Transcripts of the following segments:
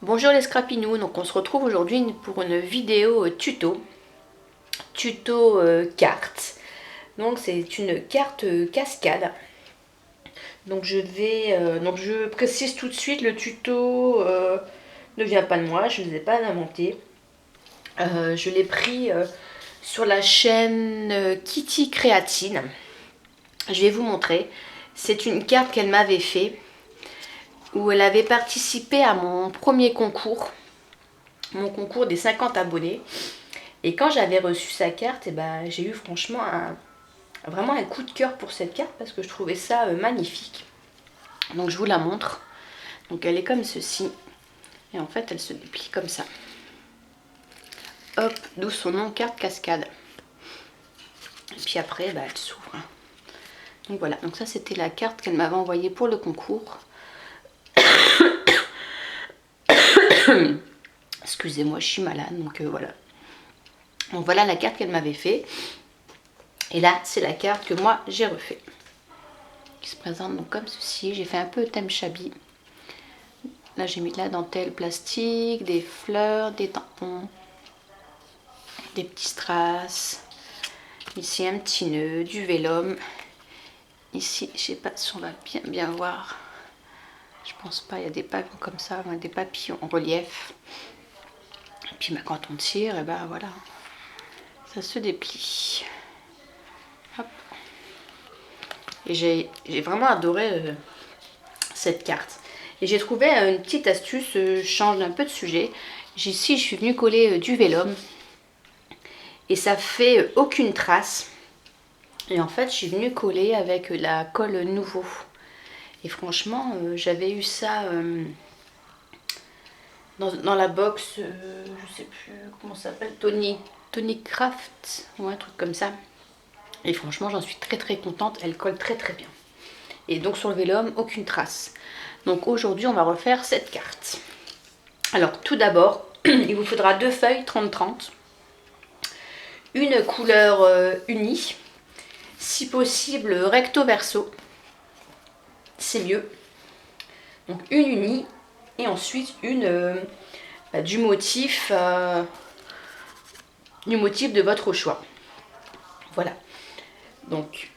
Bonjour les scrapinous, donc on se retrouve aujourd'hui pour une vidéo tuto carte. Donc c'est une carte cascade. Donc je précise tout de suite, le tuto ne vient pas de moi, je ne les ai pas inventé. Je l'ai pris sur la chaîne Kitty Créatine. Je vais vous montrer. C'est une carte qu'elle m'avait fait, où elle avait participé à mon premier concours. Mon concours des 50 abonnés. Et quand j'avais reçu sa carte, j'ai eu franchement vraiment un coup de cœur pour cette carte parce que je trouvais ça magnifique. Donc je vous la montre. Donc elle est comme ceci. Et en fait elle se déplie comme ça. Hop, d'où son nom, carte cascade. Et puis après elle s'ouvre. Donc voilà, donc ça c'était la carte qu'elle m'avait envoyée pour le concours. Excusez-moi, je suis malade, donc voilà. Donc voilà la carte qu'elle m'avait fait. Et là, c'est la carte que moi, j'ai refait. Qui se présente donc comme ceci. J'ai fait un peu thème Chabi. Là, j'ai mis de la dentelle plastique, des fleurs, des tampons, des petits strass. Ici, un petit nœud, du vélum. Ici, je sais pas si on va bien voir. Je pense pas, il y a des papillons comme ça, des papillons en relief. Et puis quand on tire, et voilà, ça se déplie. Hop. Et j'ai vraiment adoré cette carte. Et j'ai trouvé une petite astuce, je change un peu de sujet. Ici, je suis venue coller du vélum. Et ça fait aucune trace. Et en fait, je suis venue coller avec la colle Nouveau. Et franchement, j'avais eu ça dans la box, je sais plus comment ça s'appelle, Tony Craft, ou un truc comme ça. Et franchement, j'en suis très contente. Elle colle très bien. Et donc sur le vélum, aucune trace. Donc aujourd'hui, on va refaire cette carte. Alors tout d'abord, il vous faudra 2 feuilles 30-30. Une couleur unie. Si possible, recto verso. C'est mieux. Donc une unie. Et ensuite du motif de votre choix. Voilà. Donc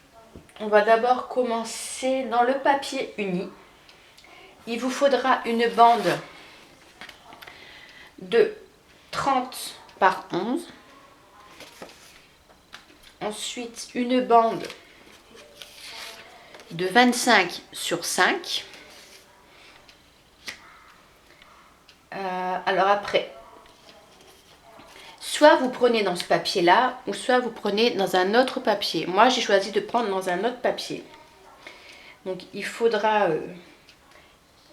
on va d'abord commencer dans le papier uni. Il vous faudra une bande de 30 par 11. Ensuite, une bande de 25 sur 5. Alors après, soit vous prenez dans ce papier-là, ou soit vous prenez dans un autre papier. Moi, j'ai choisi de prendre dans un autre papier. Donc, il faudra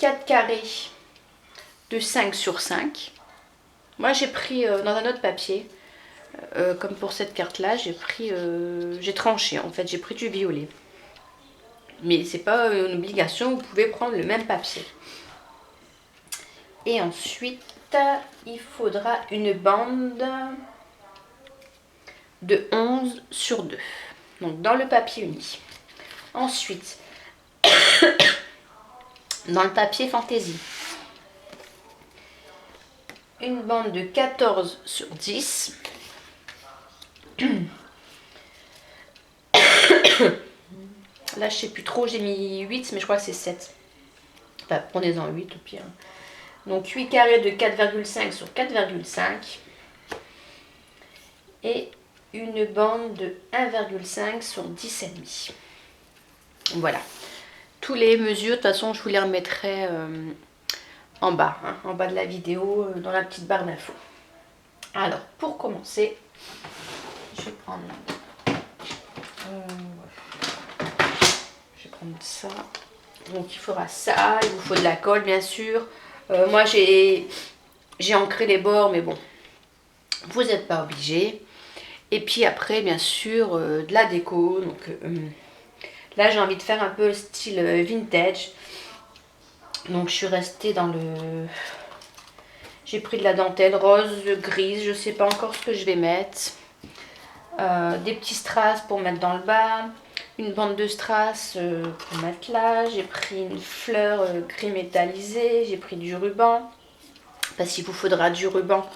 4 carrés de 5 sur 5. Moi, j'ai pris dans un autre papier. Comme pour cette carte-là, j'ai tranché. En fait, j'ai pris du violet. Mais c'est pas une obligation, vous pouvez prendre le même papier. Et ensuite, il faudra une bande de 11 sur 2. Donc dans le papier uni. Ensuite, dans le papier fantaisie, une bande de 14 sur 10. Là, je sais plus trop, j'ai mis 8, mais je crois que c'est 7. Enfin, prenez-en 8 au pire. Donc 8 carrés de 4,5 sur 4,5. Et une bande de 1,5 sur 10,5. Voilà. Tous les mesures, de toute façon, je vous les remettrai en bas, en bas de la vidéo, dans la petite barre d'infos. Alors, pour commencer, je vais prendre ça. Donc il faudra ça, il vous faut de la colle bien sûr. Moi j'ai ancré les bords, mais bon, vous n'êtes pas obligé. Et puis après bien sûr de la déco. Donc là j'ai envie de faire un peu le style vintage. Donc je suis restée dans le... J'ai pris de la dentelle rose, grise, je sais pas encore ce que je vais mettre. Des petits strass pour mettre dans le bas. Une bande de strass pour mettre là. J'ai pris une fleur gris métallisé. J'ai pris du ruban. parce qu'il vous faudra du ruban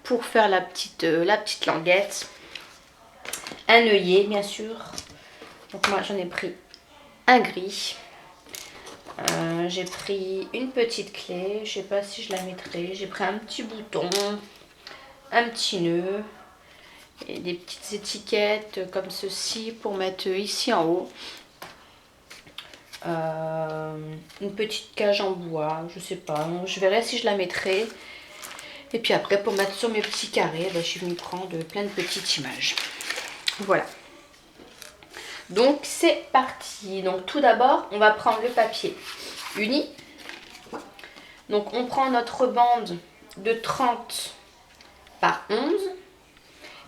pour faire la petite languette. Un œillet bien sûr. Donc moi j'en ai pris un gris. J'ai pris une petite clé, je sais pas si je la mettrai. J'ai pris un petit bouton, un petit nœud et des petites étiquettes comme ceci pour mettre ici en haut. Une petite cage en bois, je sais pas, je verrai si je la mettrai. Et puis après pour mettre sur mes petits carrés, je suis venue prendre plein de petites images. Voilà. Donc c'est parti. Donc tout d'abord on va prendre le papier uni. Donc on prend notre bande de 30 par 11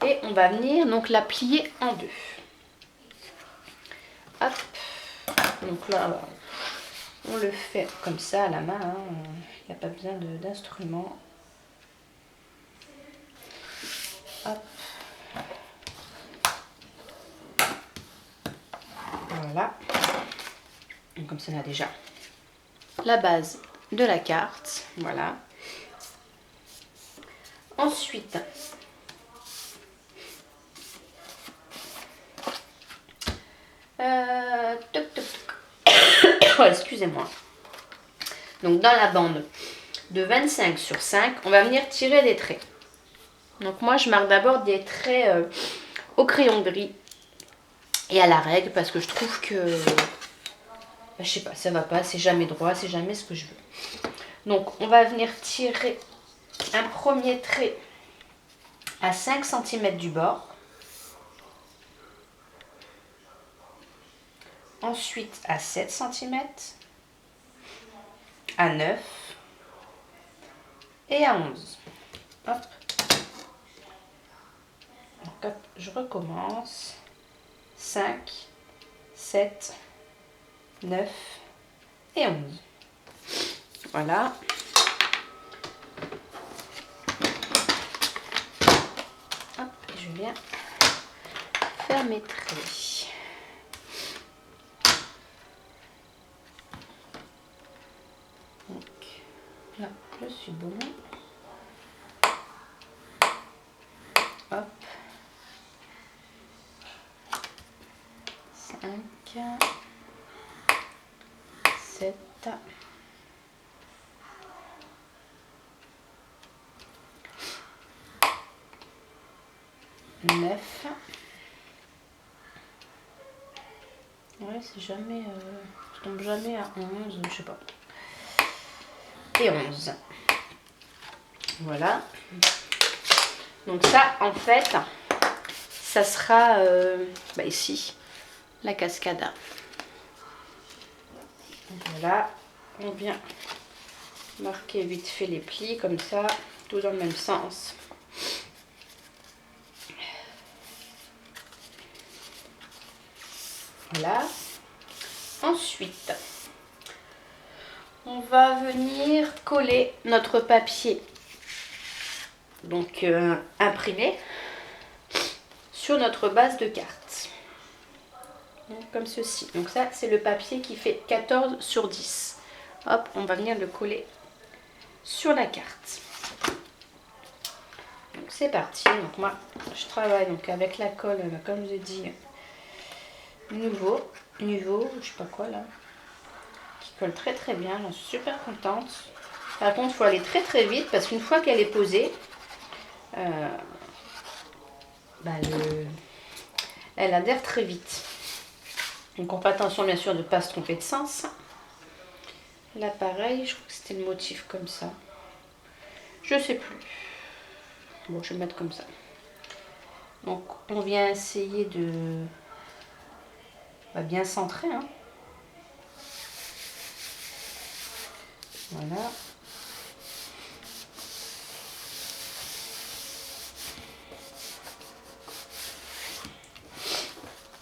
et on va venir donc la plier en deux. Hop. Donc là on le fait comme ça à la main, hein. Il n'y a pas besoin d'instrument. Hop. Voilà. Donc comme ça on a déjà la base de la carte. Voilà. Ensuite, toc, toc, toc. Oh, excusez-moi. Donc dans la bande de 25 sur 5, on va venir tirer des traits. Donc moi je marque d'abord des traits au crayon gris et à la règle parce que je trouve que je sais pas, ça va pas, c'est jamais droit, c'est jamais ce que je veux. Donc on va venir tirer un premier trait à 5 cm du bord. Ensuite à 7 cm, à 9 et à 11. Hop. Donc hop, je recommence. 5, 7, 9 et 11. Voilà. Hop, et je viens faire mes traits. Donc là, je suis bon. Hop. 5, 7, 9. Ouais, c'est jamais... je tombe jamais à 11, je sais pas. Et 11. Voilà. Donc ça, en fait, ça sera ici, la cascade. Voilà, on vient marquer vite fait les plis, comme ça, tout dans le même sens. Voilà. Ensuite, on va venir coller notre papier, donc imprimé, sur notre base de carte. Donc, comme ceci. Donc ça, c'est le papier qui fait 14 sur 10. Hop, on va venir le coller sur la carte. Donc c'est parti. Donc moi, je travaille donc avec la colle, comme je dis, Nouveau, je sais pas quoi là, qui colle très très bien. J'en suis super contente. Par contre, il faut aller très très vite parce qu'une fois qu'elle est posée, elle adhère très vite. Donc on fait attention bien sûr de ne pas se tromper de sens. Là pareil, je crois que c'était le motif comme ça. Je sais plus. Bon, je vais le mettre comme ça. Donc on vient essayer de bien centrer. Hein. Voilà.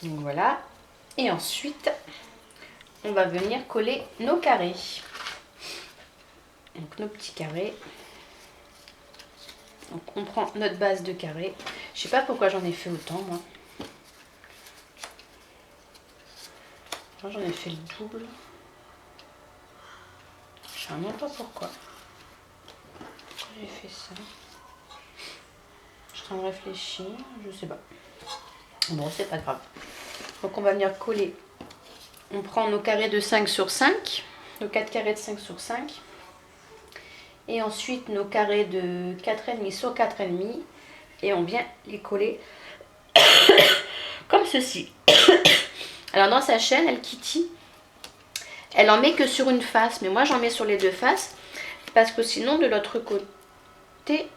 Donc voilà. Et ensuite, on va venir coller nos carrés. Donc nos petits carrés. Donc on prend notre base de carré. Je sais pas pourquoi j'en ai fait autant moi. Moi j'en ai fait le double. Je sais même pas pourquoi. ça. Je suis en train de réfléchir, je sais pas. Bon, c'est pas grave. Donc on va venir coller. On prend nos carrés de 5 sur 5, nos 4 carrés de 5 sur 5. Et ensuite nos carrés de 4,5 sur 4,5. Et on vient les coller comme ceci. Alors dans sa chaîne, elle Kitty, elle en met que sur une face. Mais moi j'en mets sur les deux faces. Parce que sinon de l'autre côté,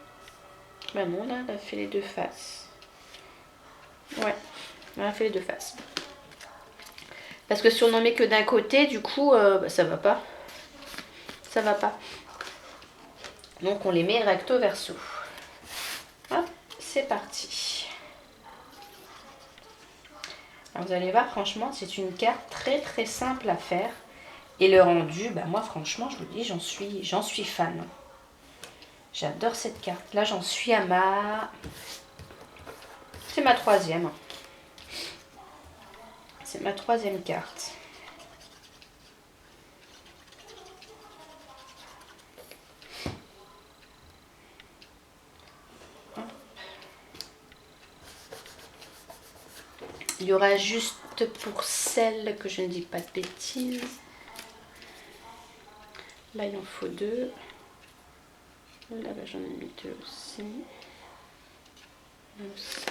ben non, là elle a fait les deux faces. Ouais, elle a fait les deux faces. Parce que si on n'en met que d'un côté, du coup, bah, ça va pas. Ça va pas. Donc on les met recto verso. Hop, c'est parti. Alors vous allez voir, franchement, c'est une carte très très simple à faire. Et le rendu, bah moi franchement, je vous dis, j'en suis fan. J'adore cette carte. Là, j'en suis à ma... C'est ma troisième. C'est ma troisième carte. Il y aura juste pour celle que je ne dis pas de bêtises. Là, il en faut deux. Là, j'en ai mis deux aussi. Là aussi.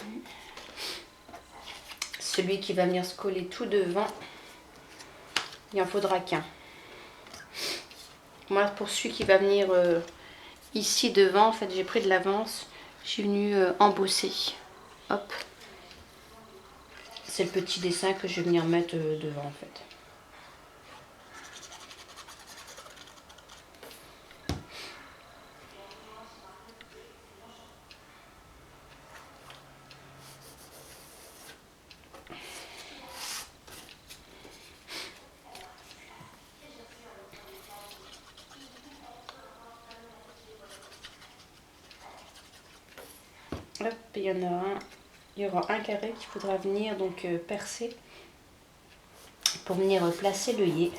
Celui qui va venir se coller tout devant, il en faudra qu'un. Moi, pour celui qui va venir ici devant, en fait, j'ai pris de l'avance. Je suis venue embosser. Hop. C'est le petit dessin que je vais venir mettre devant, en fait. Hop, il y en a un. Il y aura un carré qu'il faudra venir donc percer pour venir placer l'œillet.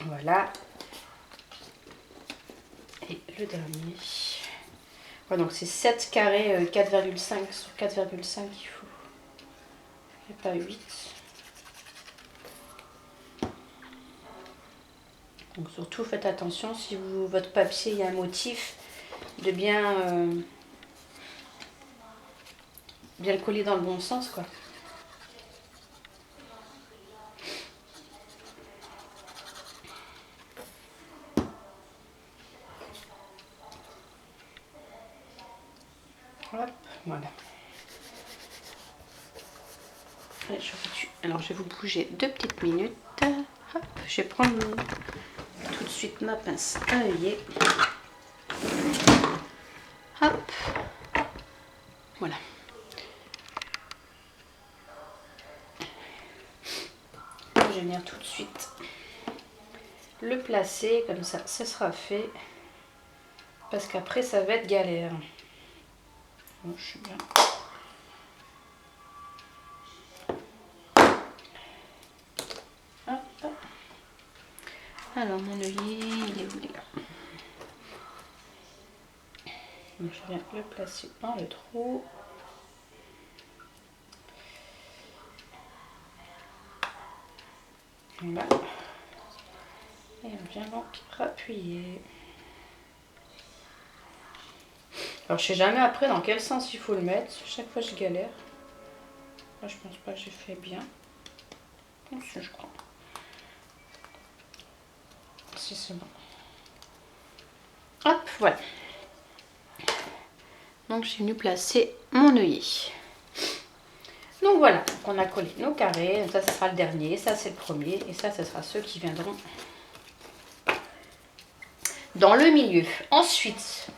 Voilà. Et le dernier. Voilà, donc c'est 7 carrés 4,5 sur 4,5 il faut. Et pas 8. Donc surtout faites attention si votre papier il y a un motif de bien le coller dans le bon sens quoi. Hop, voilà. Allez, alors je vais vous bouger 2 petites minutes. Hop, je vais prendre tout de suite ma pince à œillet. Hop, voilà. Je vais venir tout de suite le placer comme ça, ce sera fait. Parce qu'après ça va être galère. Bon, je suis bien. Hop. Alors mon œillet, il est où les gars? Donc je viens le placer dans le trou. Voilà. Et on vient donc appuyer. Alors je sais jamais après dans quel sens il faut le mettre. Chaque fois je galère. Là je pense pas que j'ai fait bien. Non, si je crois. Si c'est bon. Hop, voilà. Donc j'ai venu placer mon œillet. Donc voilà, donc on a collé nos carrés. Ça, ce sera le dernier. Ça, c'est le premier. Et ça, ce sera ceux qui viendront dans le milieu. Ensuite,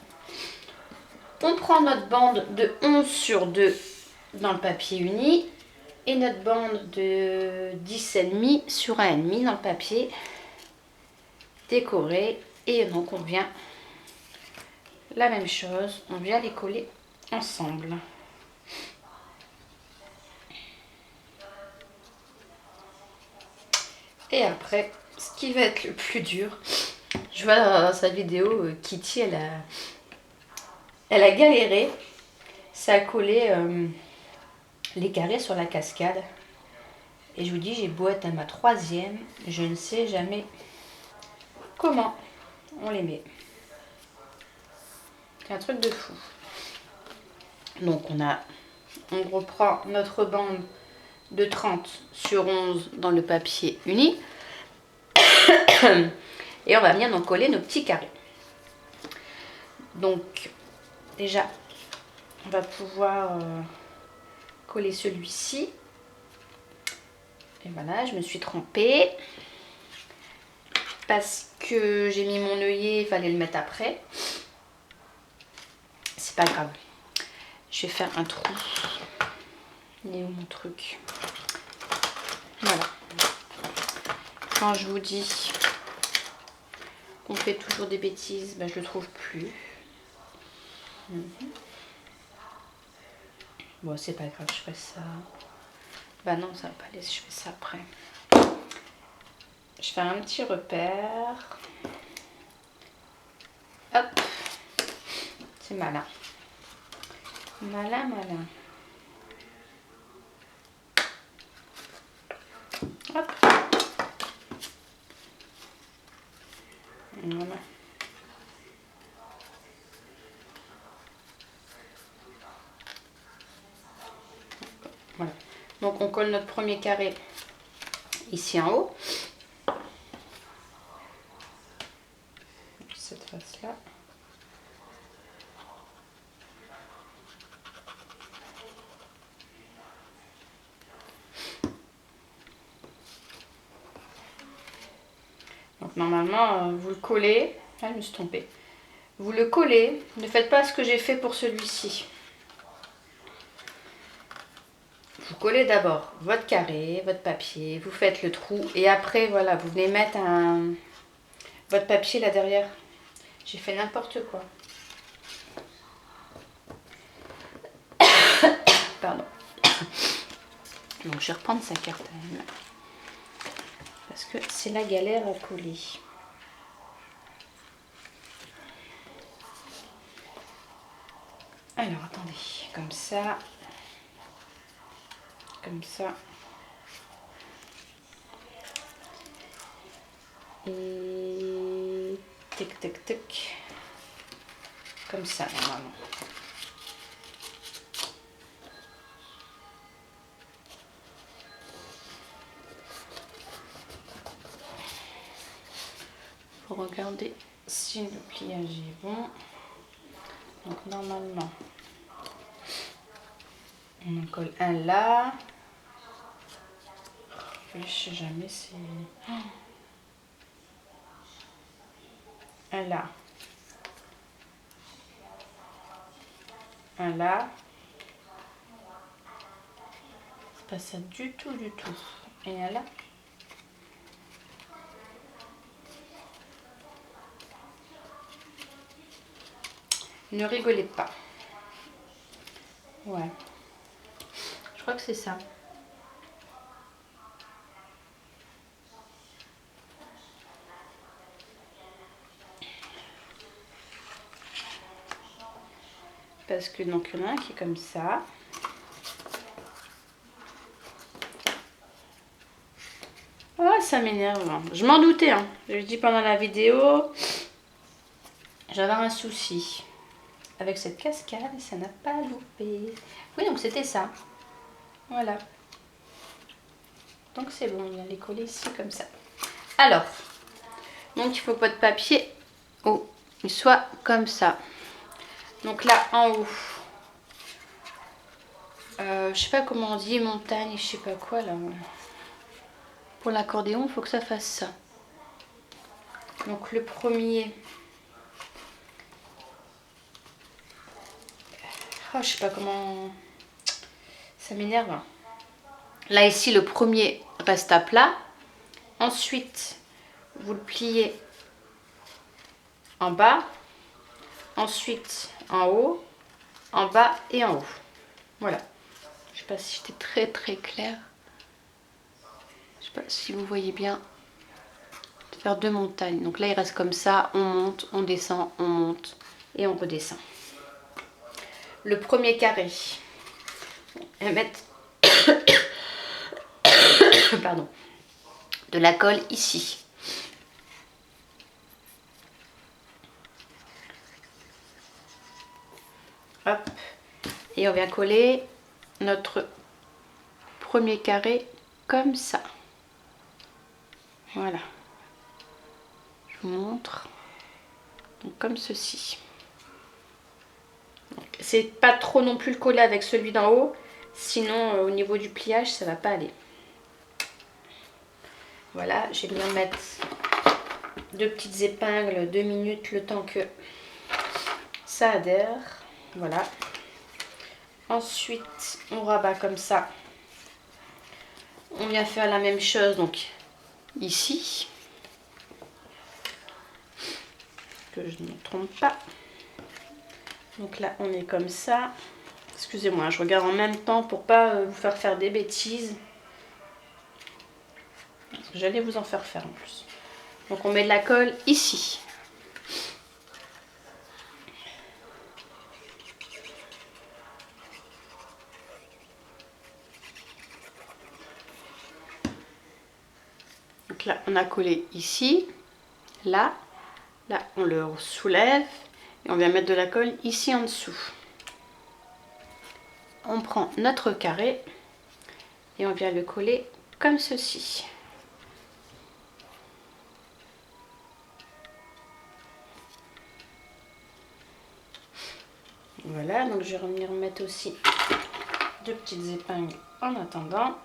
on prend notre bande de 11 sur 2 dans le papier uni. Et notre bande de 10,5 sur 1,5 dans le papier décoré. Et donc on vient la même chose, on vient les coller ensemble. Et après, ce qui va être le plus dur, je vois dans sa vidéo, Kitty, elle a galéré. Ça a collé les carrés sur la cascade. Et je vous dis, j'ai beau être à ma 3e, je ne sais jamais comment on les met. C'est un truc de fou. Donc on reprend notre bande de 30 sur 11 dans le papier uni. Et on va venir donc coller nos petits carrés. Donc déjà, on va pouvoir coller celui-ci. Et voilà, je me suis trompée. Parce que j'ai mis mon œillet, il fallait le mettre après. C'est pas grave. Je vais faire un trou. Il est où mon truc? Voilà. Quand je vous dis qu'on fait toujours des bêtises, ben je le trouve plus. Bon, c'est pas grave, je ferai ça. Bah non, ça va pas aller si je fais ça après. Je fais un petit repère. Hop. C'est malin. Malin, malin. Hop. Voilà. Voilà. Donc on colle notre premier carré ici en haut. Cette face-là. Donc normalement, vous le collez. Ah, je me suis trompée. Vous le collez. Ne faites pas ce que j'ai fait pour celui-ci. Vous collez d'abord votre carré, votre papier, vous faites le trou et après voilà, vous venez mettre votre papier là derrière. J'ai fait n'importe quoi. Pardon. Donc je vais reprendre sa carte à elle. Parce que c'est la galère à coller. Alors attendez, comme ça. Comme ça. Et tic tic tic. Comme ça normalement. Pour regarder si le pliage est bon. Donc normalement, on en colle un là. Je sais jamais si... Un là. Un là. C'est pas ça du tout, du tout. Et un là. Ne rigolez pas. Ouais. Je crois que c'est ça. Parce que donc il y en a un qui est comme ça. Oh, ça m'énerve. Je m'en doutais. Hein. Je le dis pendant la vidéo. J'avais un souci avec cette cascade et ça n'a pas loupé. Oui, donc c'était ça. Voilà. Donc c'est bon, on vient les coller ici comme ça. Alors, donc il faut que votre papier il soit comme ça. Donc là, en haut, je sais pas comment on dit, montagne, je sais pas quoi là. Pour l'accordéon, il faut que ça fasse ça. Donc le premier... Oh, je sais pas comment... Ça m'énerve. Là, ici, le premier reste à plat. Ensuite, vous le pliez en bas. ensuite en haut, en bas et en haut. Voilà. Je sais pas si j'étais très claire. Je sais pas si vous voyez bien. Faire 2 montagnes. Donc là il reste comme ça, on monte, on descend, on monte et on redescend. Le premier carré, on va mettre pardon, de la colle ici. Hop. Et on vient coller notre premier carré comme ça. Voilà. Je vous montre. Donc comme ceci. C'est pas trop non plus le coller avec celui d'en haut, sinon au niveau du pliage ça va pas aller. Voilà, j'ai bien mettre 2 petites épingles, 2 minutes, le temps que ça adhère. Voilà. Ensuite, on rabat comme ça. On vient faire la même chose, donc ici. Que je ne me trompe pas. Donc là, on est comme ça. Excusez-moi, je regarde en même temps pour pas vous faire des bêtises. J'allais vous en faire en plus. Donc on met de la colle ici. Donc là, on a collé ici, là on le soulève et on vient mettre de la colle ici en dessous. On prend notre carré et on vient le coller comme ceci. Voilà, donc je vais revenir mettre aussi 2 petites épingles en attendant.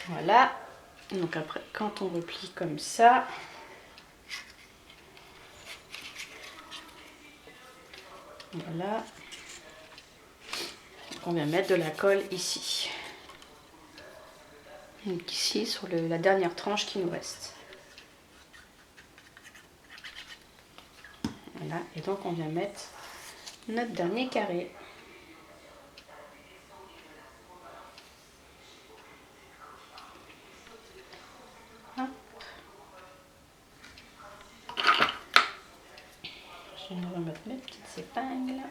Voilà, donc après quand on replie comme ça, voilà, on vient mettre de la colle ici. Donc ici sur la dernière tranche qui nous reste. Voilà, et donc on vient mettre notre dernier carré. Hop. Je vais remettre mes petites épingles.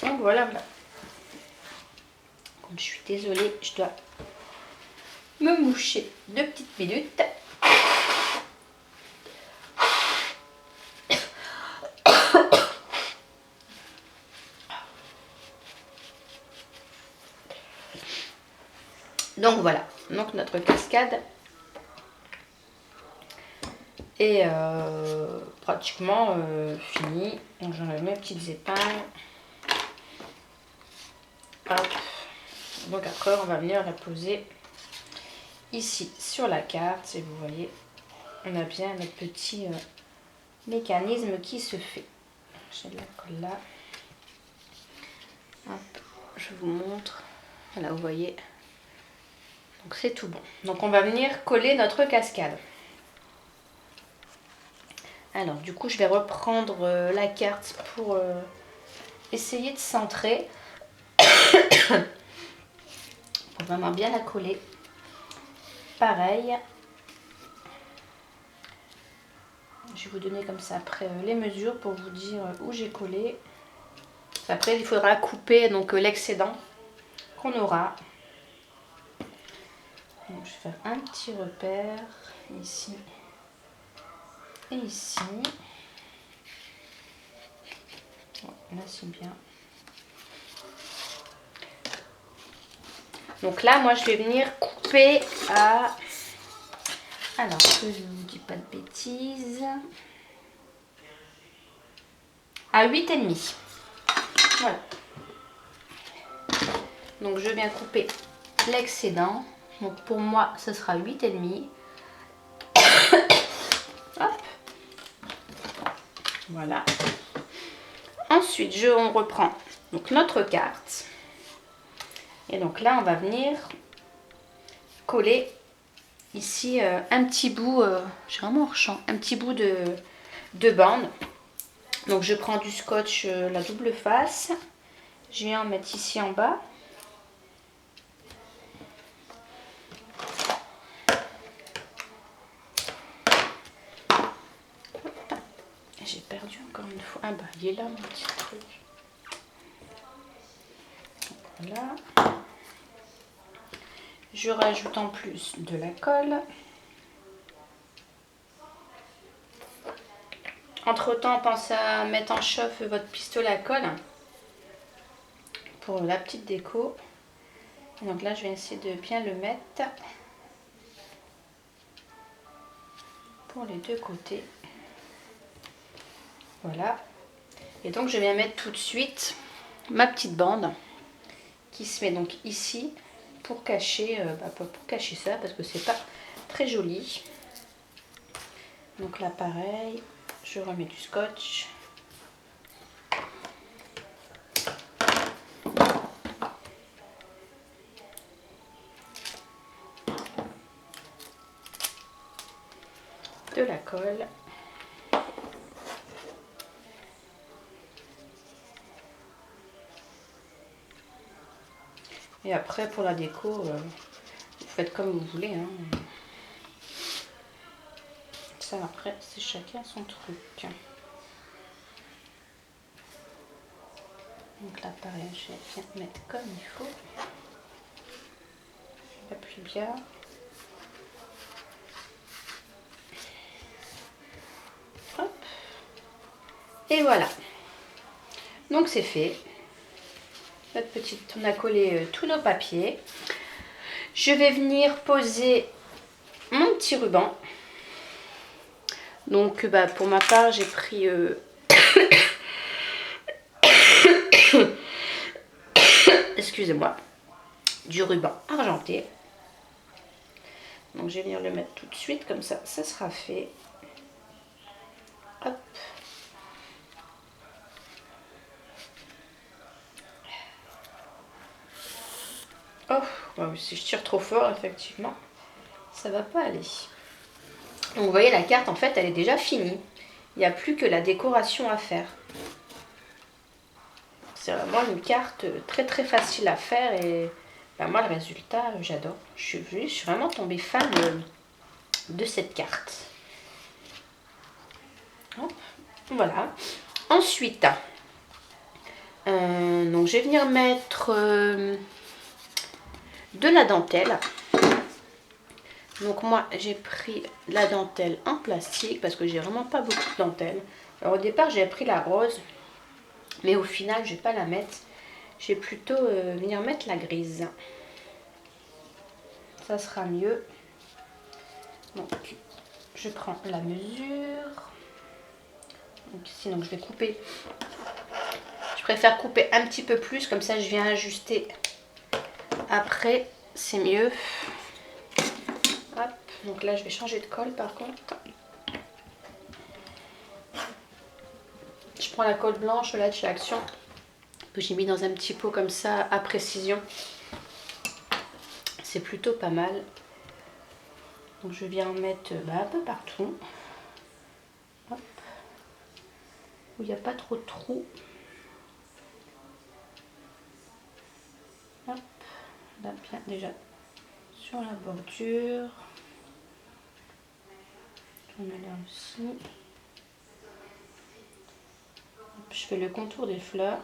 Donc voilà, voilà. Comme je suis désolée, je dois me moucher 2 petites minutes. Donc voilà, donc notre cascade est pratiquement finie. Donc j'enlève mes petites épingles. Hop. Donc après on va venir la poser ici sur la carte et vous voyez on a bien notre petit mécanisme qui se fait. J'ai de la colle là. Hop, je vous montre. Voilà, vous voyez. Donc c'est tout bon. Donc on va venir coller notre cascade. Alors du coup je vais reprendre la carte pour essayer de centrer. Pour vraiment bien la coller. Pareil. Je vais vous donner comme ça après les mesures pour vous dire où j'ai collé. Après il faudra couper donc l'excédent qu'on aura. Donc, je vais faire un petit repère ici et ici. Là c'est bien. Donc là moi je vais venir couper à... Alors que je ne vous dis pas de bêtises. À 8,5. Voilà. Donc je viens couper l'excédent. Donc pour moi ce sera 8,5. Hop. Voilà. Ensuite on reprend donc notre carte. Et donc là on va venir coller ici un petit bout, j'ai vraiment hors champ, un petit bout de bande. Donc je prends du scotch, la double face. Je vais en mettre ici en bas. J'ai perdu encore une fois. Ah bah il est là mon petit truc. Voilà. Je rajoute en plus de la colle. Entre temps, pensez à mettre en chauffe votre pistolet à colle pour la petite déco. Donc là je vais essayer de bien le mettre pour les deux côtés. Voilà. Et donc je viens mettre tout de suite ma petite bande qui se met donc ici pour cacher, pour cacher ça parce que c'est pas très joli. Donc là pareil, je remets du scotch. De la colle. Et après pour la déco, vous faites comme vous voulez. Hein. Ça après c'est chacun son truc. Donc là pareil, je vais bien mettre comme il faut. J'appuie bien. Hop. Et voilà. Donc c'est fait. Notre petite, on a collé tous nos papiers. Je vais venir poser mon petit ruban. Donc pour ma part, j'ai pris excusez-moi, du ruban argenté. Donc je vais venir le mettre tout de suite, comme ça, ça sera fait. Hop. Oh, si je tire trop fort, effectivement, ça va pas aller. Donc vous voyez, la carte, en fait, elle est déjà finie. Il n'y a plus que la décoration à faire. C'est vraiment une carte très très facile à faire et moi le résultat, j'adore. Je suis vraiment tombée fan de cette carte. Hop, voilà. Ensuite, donc je vais venir mettre de la dentelle. Donc moi j'ai pris la dentelle en plastique parce que j'ai vraiment pas beaucoup de dentelle. Alors au départ j'ai pris la rose, mais au final je vais pas la mettre. Je vais plutôt venir mettre la grise. Ça sera mieux. Donc je prends la mesure. Donc ici donc je vais couper. Je préfère couper un petit peu plus, comme ça je viens ajuster après, c'est mieux. Hop, donc là je vais changer de colle par contre. Je prends la colle blanche là de chez Action, que j'ai mis dans un petit pot comme ça à précision. C'est plutôt pas mal. Donc je viens en mettre un peu partout. Hop. Où il n'y a pas trop de trous. Hop. Là bien déjà sur la bordure. On met là aussi. Hop, je fais le contour des fleurs.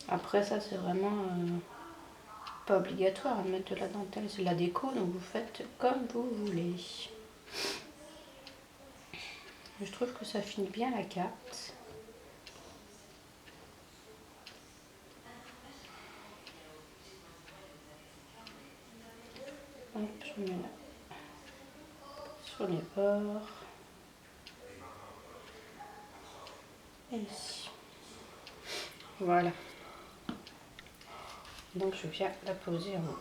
Après ça c'est vraiment pas obligatoire de mettre de la dentelle, c'est de la déco, donc vous faites comme vous voulez. Je trouve que ça finit bien la carte. Hop, je mets là sur les bords. Et ici. Voilà. Donc je viens la poser en haut.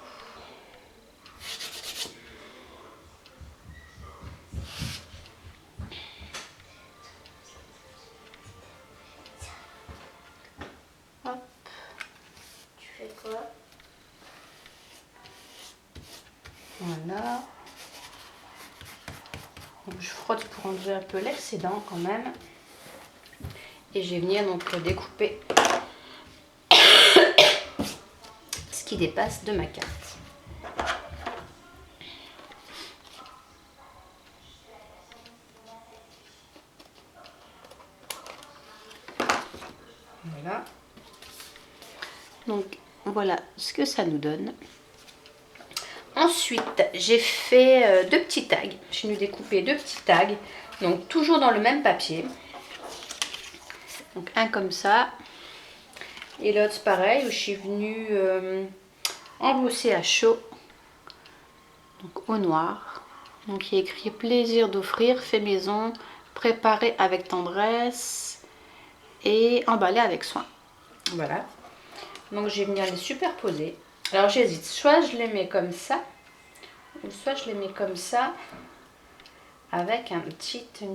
Voilà. Donc, je frotte pour enlever un peu l'excédent quand même. Et je vais venir donc découper ce qui dépasse de ma carte. Voilà. Donc voilà ce que ça nous donne. Ensuite, j'ai fait 2 petits tags. Je suis venue découper 2 petits tags. Donc toujours dans le même papier. Donc un comme ça. Et l'autre pareil où je suis venue embosser à chaud. Donc au noir. Donc il y a écrit plaisir d'offrir, fait maison, préparé avec tendresse et emballé avec soin. Voilà. Donc je vais venir les superposer. Alors j'hésite, soit je les mets comme ça, ou soit je les mets comme ça, avec une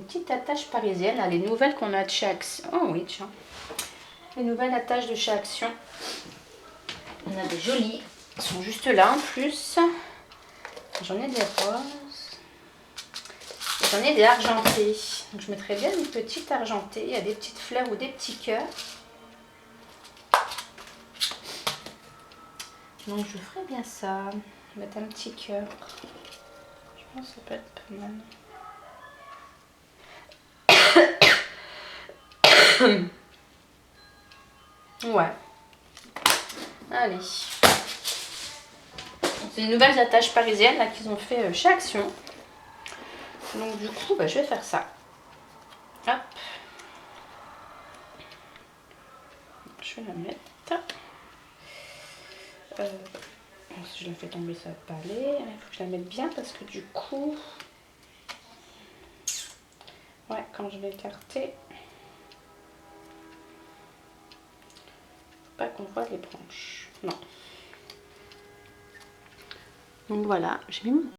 petite attache parisienne. Là, les nouvelles qu'on a de chez Action. Oh oui, tiens. Les nouvelles attaches de chez Action. On a des jolies. Elles sont juste là en plus. J'en ai des roses. J'en ai des argentées. Donc je mettrais bien une petite argentée. Il y a des petites fleurs ou des petits cœurs. Donc je ferais bien ça. Mettre un petit cœur. Je pense que ça peut être pas mal. Ouais. Allez. C'est une nouvelle attache parisienne là qu'ils ont fait chez Action. Donc du coup, je vais faire ça. Hop. Je vais la mettre. Si je la fais tomber, ça va pas aller. Il faut que je la mette bien parce que du coup... Ouais, quand je vais écarter... Faut pas qu'on voit les branches. Non. Donc voilà, j'ai mis mon